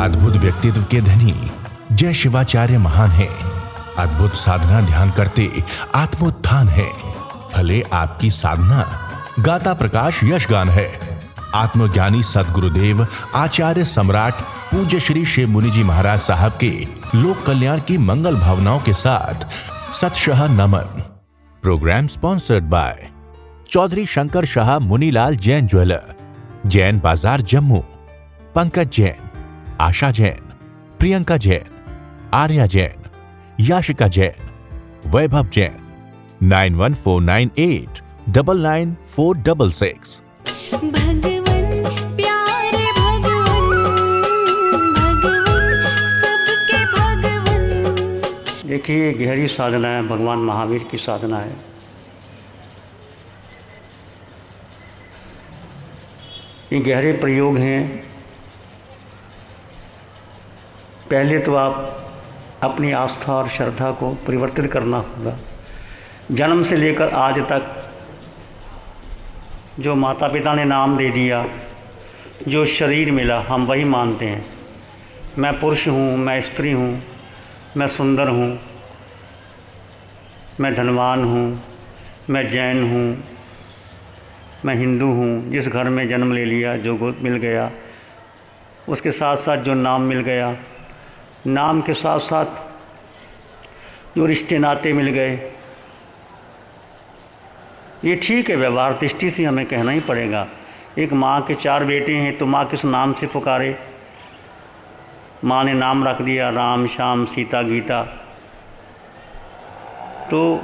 अद्भुत व्यक्तित्व के धनी जय शिवाचार्य महान है। अद्भुत साधना ध्यान करते आत्मोत्थान है। भले आपकी साधना गाता प्रकाश यशगान है। आत्मज्ञानी सदगुरुदेव आचार्य सम्राट पूज्य श्री शिव मुनि जी महाराज साहब के लोक कल्याण की मंगल भावनाओं के साथ सतशः नमन। Programme sponsored by Chaudhary Shankar Shah Munilal Jain jeweller, Jain बाजार जम्मू, पंकज जैन, आशा जैन, प्रियंका जैन, आर्या जैन, याशिका जैन, वैभव जैन। 9149899466। भगवन प्यारे भगवन सबके भगवन। देखिए, ये गहरी साधना है, भगवान महावीर की साधना है। ये गहरे प्रयोग हैं। पहले तो आप अपनी आस्था और श्रद्धा को परिवर्तित करना होगा। जन्म से लेकर आज तक जो माता पिता ने नाम दे दिया, जो शरीर मिला, हम वही मानते हैं। मैं पुरुष हूँ, मैं स्त्री हूँ, मैं सुंदर हूँ, मैं धनवान हूँ, मैं जैन हूँ, मैं हिंदू हूँ। जिस घर में जन्म ले लिया, जो गोद मिल गया, उसके साथ साथ जो नाम मिल गया, नाम के साथ साथ जो रिश्ते नाते मिल गए, ये ठीक है। व्यवहार दृष्टि से हमें कहना ही पड़ेगा। एक माँ के 4 बेटे हैं तो माँ किस नाम से पुकारे? माँ ने नाम रख दिया राम, श्याम, सीता, गीता। तो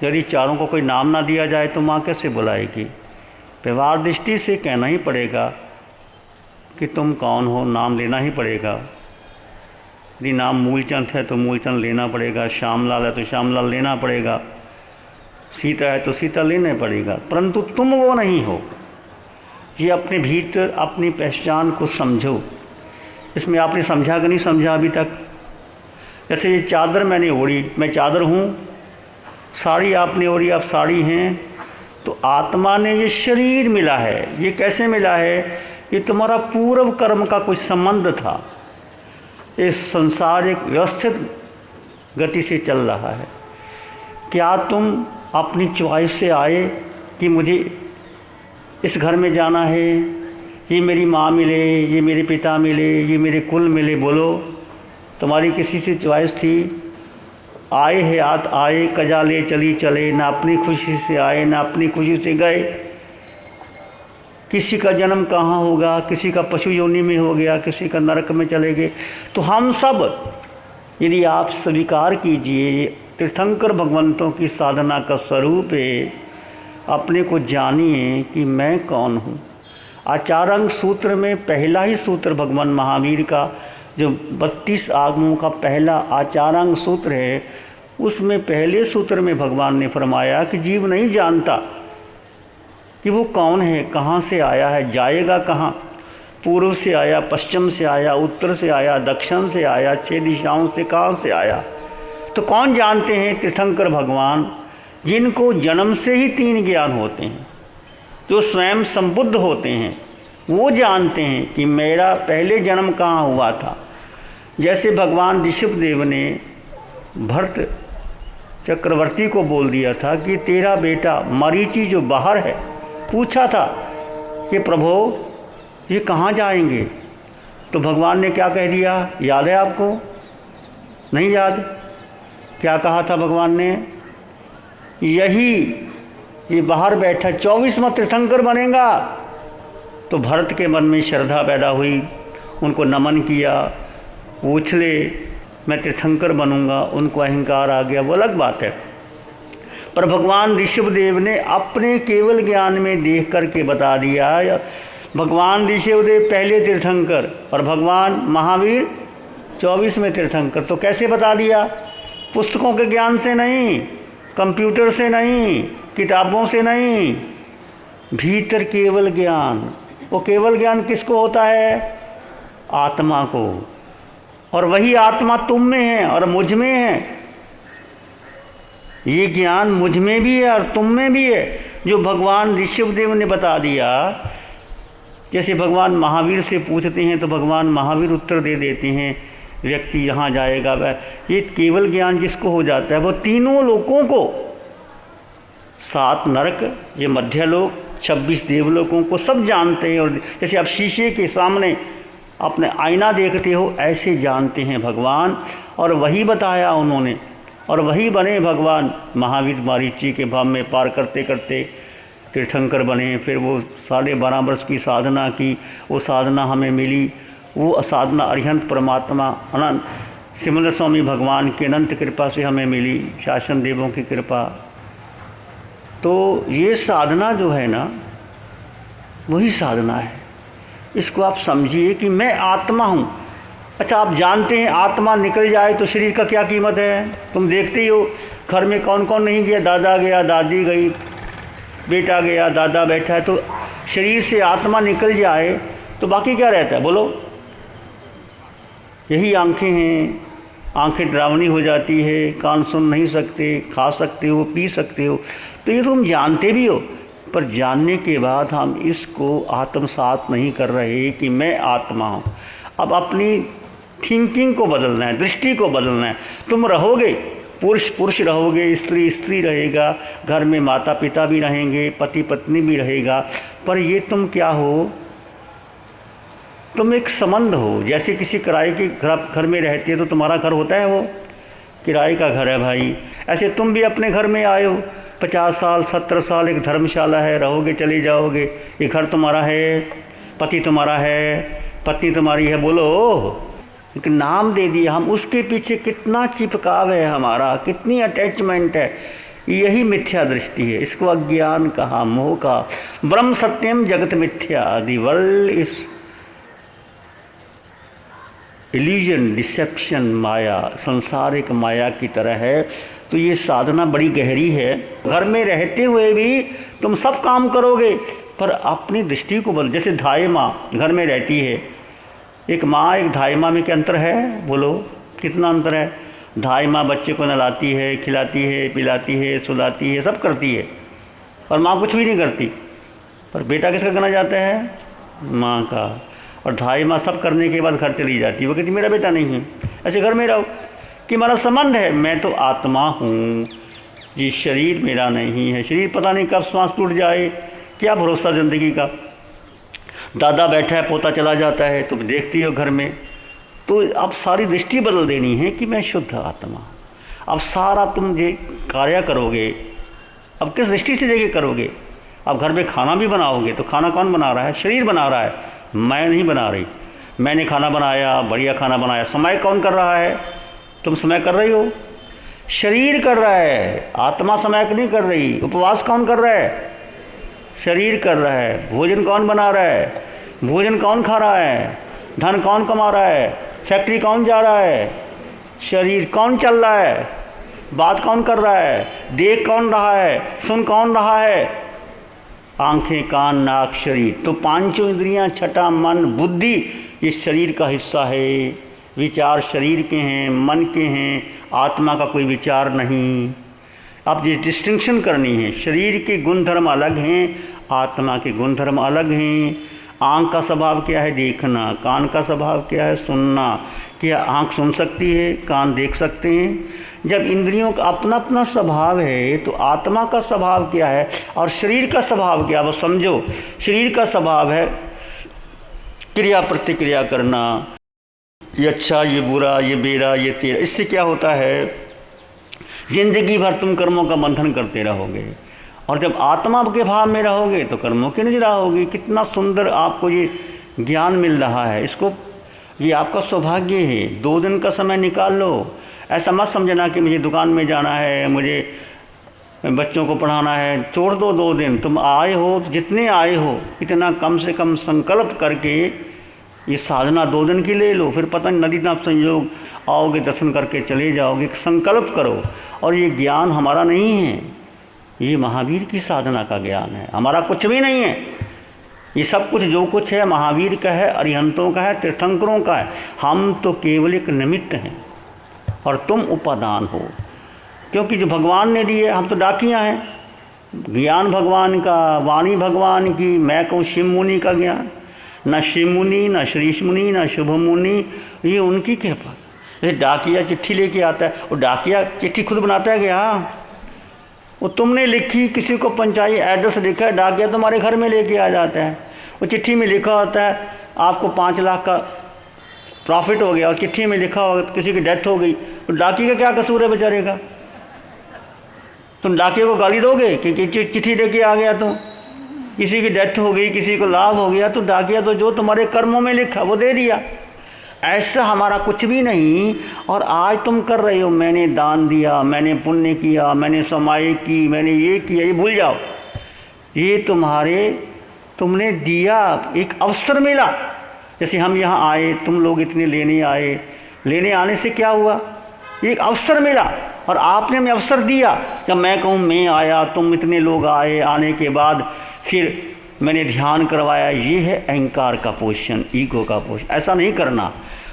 यदि चारों को कोई नाम ना दिया जाए तो माँ कैसे बुलाएगी? व्यवहार दृष्टि से कहना ही पड़ेगा कि तुम कौन हो, नाम लेना ही पड़ेगा। यदि नाम मूलचंद है तो मूलचंद लेना पड़ेगा, श्यामलाल है तो श्यामलाल लेना पड़ेगा, सीता है तो सीता लेना पड़ेगा। परंतु तुम वो नहीं हो। ये अपने भीतर अपनी पहचान को समझो। इसमें आपने समझा कि नहीं समझा अभी तक? जैसे ये चादर मैंने ओढ़ी, मैं चादर हूँ। साड़ी आपने ओढ़ी, आप साड़ी हैं। तो आत्मा ने ये शरीर मिला है। ये कैसे मिला है? ये तुम्हारा पूर्व कर्म का कुछ संबंध था। ये संसार एक व्यवस्थित गति से चल रहा है। क्या तुम अपनी चॉइस से आए कि मुझे इस घर में जाना है, ये मेरी माँ मिले, ये मेरे पिता मिले, ये मेरे कुल मिले? बोलो, तुम्हारी किसी से चॉइस थी? आए है आत आए, कजा ले चली चले। ना अपनी खुशी से आए, ना अपनी खुशी से गए। किसी का जन्म कहाँ होगा? किसी का पशु योनि में हो गया, किसी का नरक में चले गए। तो हम सब, यदि आप स्वीकार कीजिए, तीर्थंकर भगवंतों की साधना का स्वरूप है। अपने को जानिए कि मैं कौन हूँ। आचारांग सूत्र में पहला ही सूत्र भगवान महावीर का, जो 32 आगमों का पहला आचारांग सूत्र है, उसमें पहले सूत्र में भगवान ने फरमाया कि जीव नहीं जानता कि वो कौन है, कहाँ से आया है, जाएगा कहाँ। पूर्व से आया, पश्चिम से आया, उत्तर से आया, दक्षिण से आया, 6 दिशाओं से कहाँ से आया। तो कौन जानते हैं? तीर्थंकर भगवान, जिनको जन्म से ही 3 ज्ञान होते हैं, जो स्वयं संबुद्ध होते हैं, वो जानते हैं कि मेरा पहले जन्म कहाँ हुआ था। जैसे भगवान ऋषभदेव ने भरत चक्रवर्ती को बोल दिया था कि तेरा बेटा मरीचि जो बाहर है, पूछा था कि प्रभु ये कहाँ जाएंगे? तो भगवान ने क्या कह दिया? याद है आपको? नहीं याद? क्या कहा था भगवान ने? यही ये बाहर बैठा 24वां तीर्थंकर बनेगा। तो भरत के मन में श्रद्धा पैदा हुई, उनको नमन किया, उछले मैं तीर्थंकर बनूंगा। उनको अहंकार आ गया, वो अलग बात है। पर भगवान ऋषभदेव ने अपने केवल ज्ञान में देख करके बता दिया। भगवान ऋषभदेव पहले तीर्थंकर और भगवान महावीर 24वें तीर्थंकर। तो कैसे बता दिया? पुस्तकों के ज्ञान से नहीं, कंप्यूटर से नहीं, किताबों से नहीं, भीतर केवल ज्ञान। वो केवल ज्ञान किसको होता है? आत्मा को। और वही आत्मा तुम में है और मुझ में है। ये ज्ञान मुझ में भी है और तुम में भी है, जो भगवान ऋषभदेव ने बता दिया। जैसे भगवान महावीर से पूछते हैं तो भगवान महावीर उत्तर दे देते हैं, व्यक्ति यहाँ जाएगा वह। ये केवल ज्ञान जिसको हो जाता है वो तीनों लोकों को, 7 नरक, ये मध्य लोक, 26 देवलोकों को सब जानते हैं। और जैसे आप शीशे के सामने अपने आईना देखते हो ऐसे जानते हैं भगवान। और वही बताया उन्होंने, और वही बने भगवान महावीर मरीचि के भाव में पार करते करते तीर्थंकर बने। फिर वो 12.5 वर्ष की साधना की, वो साधना हमें मिली, वो साधना अरिहंत परमात्मा अनंत सिमंदर स्वामी भगवान की अनंत कृपा से हमें मिली, शासन देवों की कृपा। तो ये साधना जो है ना, वही साधना है। इसको आप समझिए कि मैं आत्मा हूँ। अच्छा, आप जानते हैं आत्मा निकल जाए तो शरीर का क्या कीमत है? तुम देखते ही हो घर में कौन कौन नहीं गया, दादा गया, दादी गई, बेटा गया, दादा बैठा है। तो शरीर से आत्मा निकल जाए तो बाकी क्या रहता है बोलो? यही आंखें हैं, आंखें डरावनी हो जाती है, कान सुन नहीं सकते, खा सकते हो, पी सकते हो। तो ये तुम जानते भी हो, पर जानने के बाद हम इसको आत्मसात नहीं कर रहे कि मैं आत्मा हूँ। अब अपनी थिंकिंग को बदलना है, दृष्टि को बदलना है। तुम रहोगे पुरुष पुरुष रहोगे, स्त्री स्त्री रहेगा, घर में माता पिता भी रहेंगे, पति पत्नी भी रहेगा, पर ये तुम क्या हो? तुम एक संबंध हो। जैसे किसी किराए के घर में रहते हो तो तुम्हारा घर होता है, वो किराए का घर है भाई। ऐसे तुम भी अपने घर में आए हो, 50 साल 70 साल एक धर्मशाला है, रहोगे चले जाओगे। ये घर तुम्हारा है, पति तुम्हारा है, पत्नी तुम्हारी है, बोलो। एक नाम दे दिया, हम उसके पीछे कितना चिपकाव है हमारा, कितनी अटैचमेंट है। यही मिथ्या दृष्टि है, इसको अज्ञान कहा, मोह का। ब्रह्म सत्यम जगत मिथ्या, the world is illusion, deception, माया, संसार एक माया की तरह है। तो ये साधना बड़ी गहरी है। घर में रहते हुए भी तुम सब काम करोगे, पर अपनी दृष्टि को बदल। जैसे धाई माँ घर में रहती है, एक माँ एक धाई माँ में क्या अंतर है बोलो? कितना अंतर है? धाई माँ बच्चे को नहलाती है, खिलाती है, पिलाती है, सुलाती है, सब करती है, और माँ कुछ भी नहीं करती। पर बेटा किसका गना जाता है? माँ का। और धाई माँ सब करने के बाद घर चली जाती है, वो कहती मेरा बेटा नहीं है। ऐसे घर में रहो कि हमारा संबंध है, मैं तो आत्मा हूँ, ये शरीर मेरा नहीं है। शरीर पता नहीं कब श्वास टूट जाए, क्या भरोसा ज़िंदगी का। दादा बैठा है, पोता चला जाता है, तुम देखती हो घर में। तो अब सारी दृष्टि बदल देनी है कि मैं शुद्ध आत्मा। अब सारा तुम जो कार्य करोगे, अब किस दृष्टि से देखे करोगे? अब घर में खाना भी बनाओगे तो खाना कौन बना रहा है? शरीर बना रहा है, मैं नहीं बना रही। मैंने खाना बनाया, बढ़िया खाना बनाया, समय कौन कर रहा है? तुम समय कर रही हो, शरीर कर रहा है, आत्मा समय नहीं कर रही। उपवास कौन कर रहा है? शरीर कर रहा है। भोजन कौन बना रहा है? भोजन कौन खा रहा है? धन कौन कमा रहा है? फैक्ट्री कौन जा रहा है? शरीर। कौन चल रहा है? बात कौन कर रहा है? देख कौन रहा है? सुन कौन रहा है? आंखें, कान, नाक, शरीर। तो पांचों इंद्रियां, छठा मन, बुद्धि, ये शरीर का हिस्सा है। विचार शरीर के हैं, मन के हैं, आत्मा का कोई विचार नहीं। अब ये डिस्टिंक्शन करनी है, शरीर के गुणधर्म अलग हैं, आत्मा के गुणधर्म अलग हैं। आँख का स्वभाव क्या है? देखना। कान का स्वभाव क्या है? सुनना। क्या आँख सुन सकती है? कान देख सकते हैं? जब इंद्रियों का अपना अपना स्वभाव है तो आत्मा का स्वभाव क्या है और शरीर का स्वभाव क्या है? बस समझो, शरीर का स्वभाव है क्रिया प्रतिक्रिया करना, ये अच्छा, ये बुरा, ये मेरा, ये तेरा। इससे क्या होता है? जिंदगी भर तुम कर्मों का बंधन करते रहोगे। और जब आत्मा के भाव में रहोगे तो कर्मों की नजर होगी। कितना सुंदर आपको ये ज्ञान मिल रहा है। इसको, ये आपका सौभाग्य है। 2 दिन का समय निकाल लो। ऐसा मत समझना कि मुझे दुकान में जाना है, मुझे बच्चों को पढ़ाना है। छोड़ दो 2 दिन। तुम आए हो, जितने आए हो इतना कम से कम संकल्प करके ये साधना 2 दिन की ले लो। फिर पता नहीं नदी नाप संयोग आओगे, दर्शन करके चले जाओगे। संकल्प करो। और ये ज्ञान हमारा नहीं है, ये महावीर की साधना का ज्ञान है, हमारा कुछ भी नहीं है। ये सब कुछ जो कुछ है महावीर का है, अरिहंतों का है, तीर्थंकरों का है। हम तो केवल एक निमित्त हैं और तुम उपादान हो। क्योंकि जो भगवान ने दिए, हम तो डाकियाँ हैं। ज्ञान भगवान का, वाणी भगवान की, मैं कहूँ शिव मुनि का ज्ञान। न शिव मुनि, न श्रीश मुनि, न शुभ मुनि, ये उनकी कृपा। जैसे डाकिया चिट्ठी लेके आता है, वो डाकिया चिट्ठी खुद बनाता है क्या? वो तुमने लिखी, किसी को पंचायत एड्रेस लिखा है, डाकिया तुम्हारे घर में लेके आ जाता है। वो चिट्ठी में लिखा होता है आपको 5 लाख का प्रॉफिट हो गया, और चिट्ठी में लिखा होगा किसी की डेथ हो गई, तो डाकिया का क्या कसूर है बेचारे का? तुम डाकिया को गाली दोगे कि चिट्ठी लेके आ गया तुम? किसी की डेथ हो गई, किसी को लाभ हो गया, तो डाकिया तो जो तुम्हारे कर्मों में लिखा वो दे दिया। ऐसा हमारा कुछ भी नहीं। और आज तुम कर रहे हो, मैंने दान दिया, मैंने पुण्य किया, मैंने समाई की, मैंने ये किया, ये भूल जाओ। ये तुमने दिया, एक अवसर मिला। जैसे हम यहाँ आए, तुम लोग इतने लेने आए, लेने आने से क्या हुआ? एक अवसर मिला और आपने हमें अवसर दिया। जब मैं कहूँ मैं आया, तुम इतने लोग आए, आने के बाद फिर मैंने ध्यान करवाया, ये है अहंकार का पोषण, ईगो का पोषण। ऐसा नहीं करना।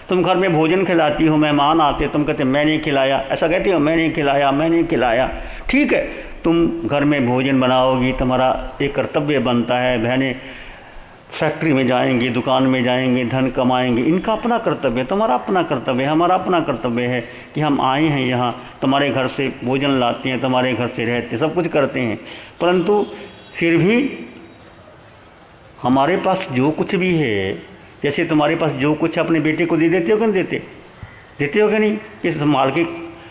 तुम घर में भोजन खिलाती हो, मेहमान आते, तुम कहते मैंने खिलाया, ऐसा कहते हो मैंने खिलाया, मैंने खिलाया। ठीक है, तुम घर में भोजन बनाओगी, तुम्हारा एक कर्तव्य बनता है। बहनें फैक्ट्री में जाएंगी, दुकान में जाएंगे, धन कमाएंगे, इनका अपना कर्तव्य है, तुम्हारा अपना कर्तव्य है, हमारा अपना कर्तव्य है कि हम आए हैं यहाँ, तुम्हारे घर से भोजन लाते हैं, तुम्हारे घर से रहते, सब कुछ करते हैं। परंतु फिर भी हमारे पास जो कुछ भी है, जैसे तुम्हारे पास जो कुछ अपने बेटे को दे देते हो कि नहीं देते? देते हो कि नहीं? ये संभाल के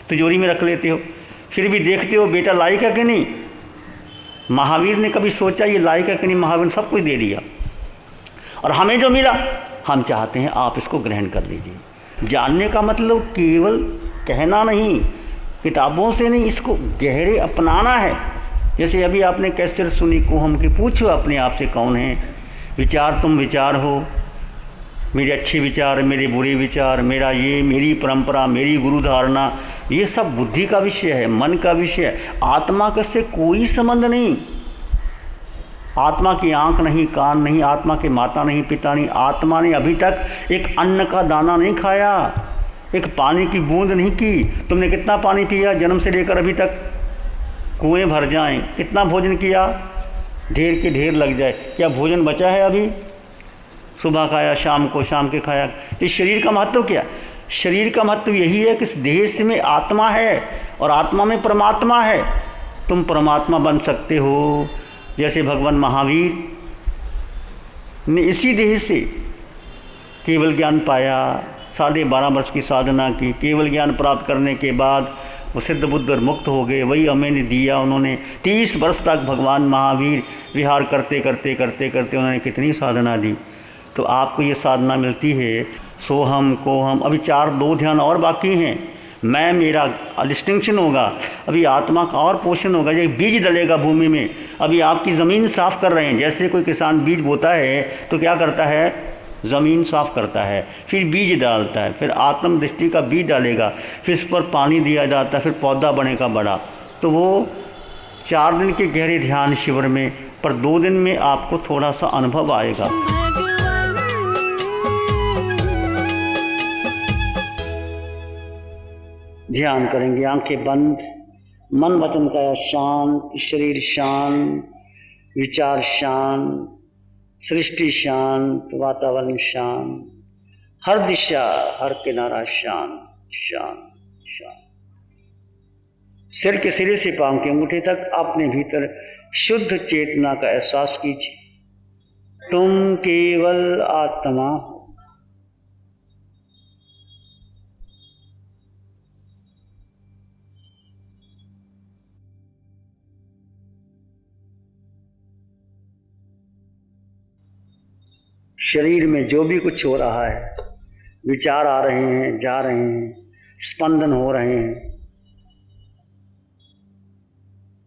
तिजोरी में रख लेते हो, फिर भी देखते हो बेटा लायक कि नहीं। महावीर ने कभी सोचा ये लायक है कि नहीं? महावीर ने सब कुछ दे दिया, और हमें जो मिला हम चाहते हैं आप इसको ग्रहण कर लीजिए। जानने का मतलब केवल कहना नहीं, किताबों से नहीं, इसको गहरे अपनाना है। जैसे अभी आपने कैसेट सुनी कोहम की, पूछो अपने आप से कौन है। विचार तुम विचार हो, मेरे अच्छे विचार, मेरे बुरे विचार, मेरा ये, मेरी परंपरा, मेरी गुरु धारणा, ये सब बुद्धि का विषय है, मन का विषय है। आत्मा का से कोई संबंध नहीं। आत्मा की आंख नहीं, कान नहीं, आत्मा के माता नहीं, पिता नहीं। आत्मा ने अभी तक एक अन्न का दाना नहीं खाया, एक पानी की बूंद नहीं की। तुमने कितना पानी पिया जन्म से लेकर अभी तक? कुएं भर जाएं। कितना भोजन किया? ढेर के ढेर लग जाए। क्या भोजन बचा है अभी? सुबह खाया, शाम को, शाम के खाया। इस शरीर का महत्व क्या? शरीर का महत्व यही है कि इस देह से में आत्मा है और आत्मा में परमात्मा है। तुम परमात्मा बन सकते हो। जैसे भगवान महावीर ने इसी देह से केवल ज्ञान पाया, 12.5 वर्ष की साधना की, केवल ज्ञान प्राप्त करने के बाद वो सिद्ध बुद्ध और मुक्त हो गए। वही हमें दिया उन्होंने। 30 वर्ष तक भगवान महावीर विहार करते करते करते करते उन्होंने कितनी साधना दी। तो आपको ये साधना मिलती है। सोहम कोहम, अभी 2 ध्यान और बाकी हैं। मैं मेरा डिस्टिंक्शन होगा, अभी आत्मा का और पोषण होगा। जब बीज डलेगा भूमि में, अभी आपकी ज़मीन साफ़ कर रहे हैं। जैसे कोई किसान बीज बोता है तो क्या करता है? ज़मीन साफ़ करता है, फिर बीज डालता है, फिर आत्म दृष्टि का बीज डालेगा, फिर इस पर पानी दिया जाता है, फिर पौधा बनेगा बड़ा। तो वो 4 दिन के गहरे ध्यान शिविर में, पर 2 दिन में आपको थोड़ा सा अनुभव आएगा। ध्यान करेंगे, आंखें बंद, मन वचन का शांत, शरीर शांत, विचार शांत, सृष्टि शांत, वातावरण शांत, हर दिशा, हर किनारा शांत शांत शांत। सिर के सिरे से पांव के अंगूठे तक अपने भीतर शुद्ध चेतना का एहसास कीजिए। तुम केवल आत्मा हो। शरीर में जो भी कुछ हो रहा है, विचार आ रहे हैं, जा रहे हैं, स्पंदन हो रहे हैं,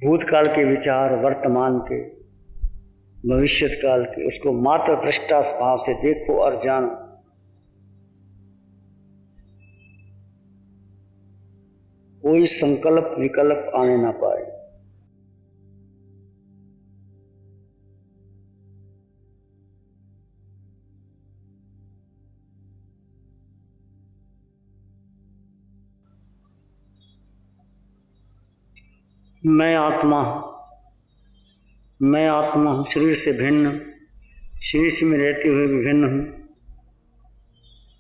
भूतकाल के विचार, वर्तमान के, भविष्य काल के, उसको मात्र दृष्टा भाव से देखो और जानो। कोई संकल्प विकल्प आने ना पाए। मैं आत्मा हूँ, मैं आत्मा हूँ, शरीर से भिन्न, शीर्ष में रहते हुए विभिन्न हूँ।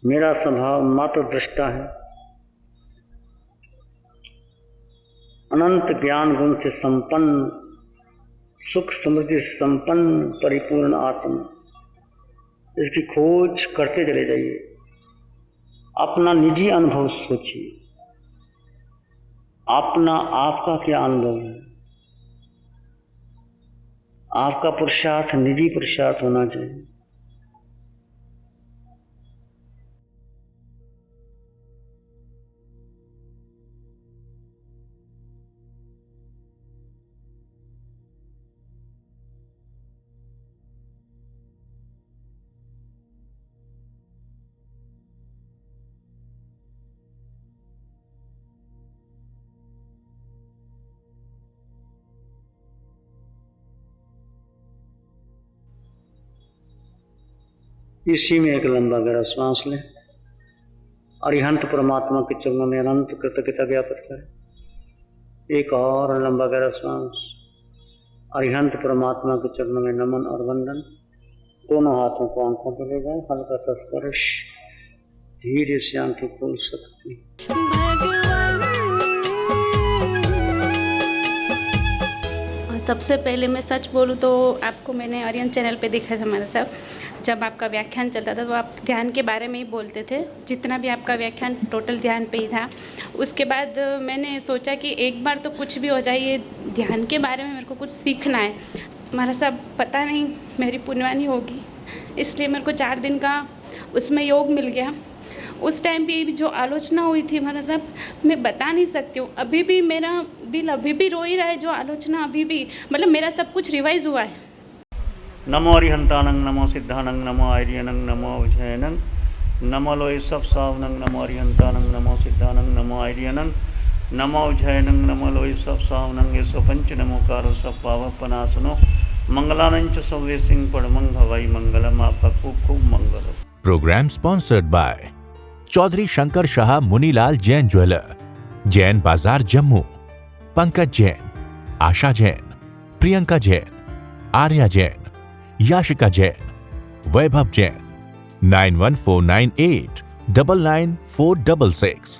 मेरा स्वभाव मात्र दृष्टा है। अनंत ज्ञान गुण से संपन्न, सुख समृद्धि से संपन्न परिपूर्ण आत्मा, इसकी खोज करते चले जाइए। अपना निजी अनुभव सोचिए, अपना आपका क्या अनुभव है। आपका पुरुषार्थ निजी पुरुषार्थ होना चाहिए। इसी में एक लंबा गहरा श्वास लें। अरिहंत परमात्मा के चरणों में अनंत कृतज्ञता ज्ञापित करें। एक और लंबा गहरा श्वास। अरिहंत परमात्मा के चरणों में नमन और वंदन। दोनों हाथों को आंखों पर ले जाए, हल्का सा स्पर्श, धीरे से आंखें खोल सकती। सबसे पहले मैं सच बोलूँ तो आपको मैंने आर्यन चैनल पे देखा था हमारा सब, जब आपका व्याख्यान चलता था तो आप ध्यान के बारे में ही बोलते थे। जितना भी आपका व्याख्यान टोटल ध्यान पे ही था। उसके बाद मैंने सोचा कि एक बार तो कुछ भी हो जाए, ये ध्यान के बारे में मेरे को कुछ सीखना है। हमारा सब पता नहीं मेरी पुण्यवानी होगी, इसलिए मेरे को 4 दिन का उसमें योग मिल गया। उस टाइम भी जो आलोचना हुई थी हमारा सब, मैं बता नहीं सकती हूँ। अभी भी मेरा दिल अभी भी रो ही रहा है, जो आलोचना अभी भी, मतलब मेरा सब कुछ रिवाइज हुआ है। नमो अरिहंतानंग, नमो सिद्धानंग, नमो आर्यनंग, नमो विजयनंग, नमो लोय सब सावनंग, नमो अरिहंतानंग, नमो सिद्धानंग, नमो आर्यनंग, नमो विजयनंग, नमो लोय सब सावनंग, ये पंच नमोकारो सब पावपनासनो मंगलानंच सव्य सिंह पड़मंग हवाई मंगलम। आपका खूब खूब मंगल। Programme sponsored by Chaudhary Shankar Shah Munilal Jain jeweller, Jain बाजार जम्मू, पंकज जैन, आशा जैन, प्रियंका जैन, आर्या जैन, याशिका जैन, वैभव जैन। 9149899466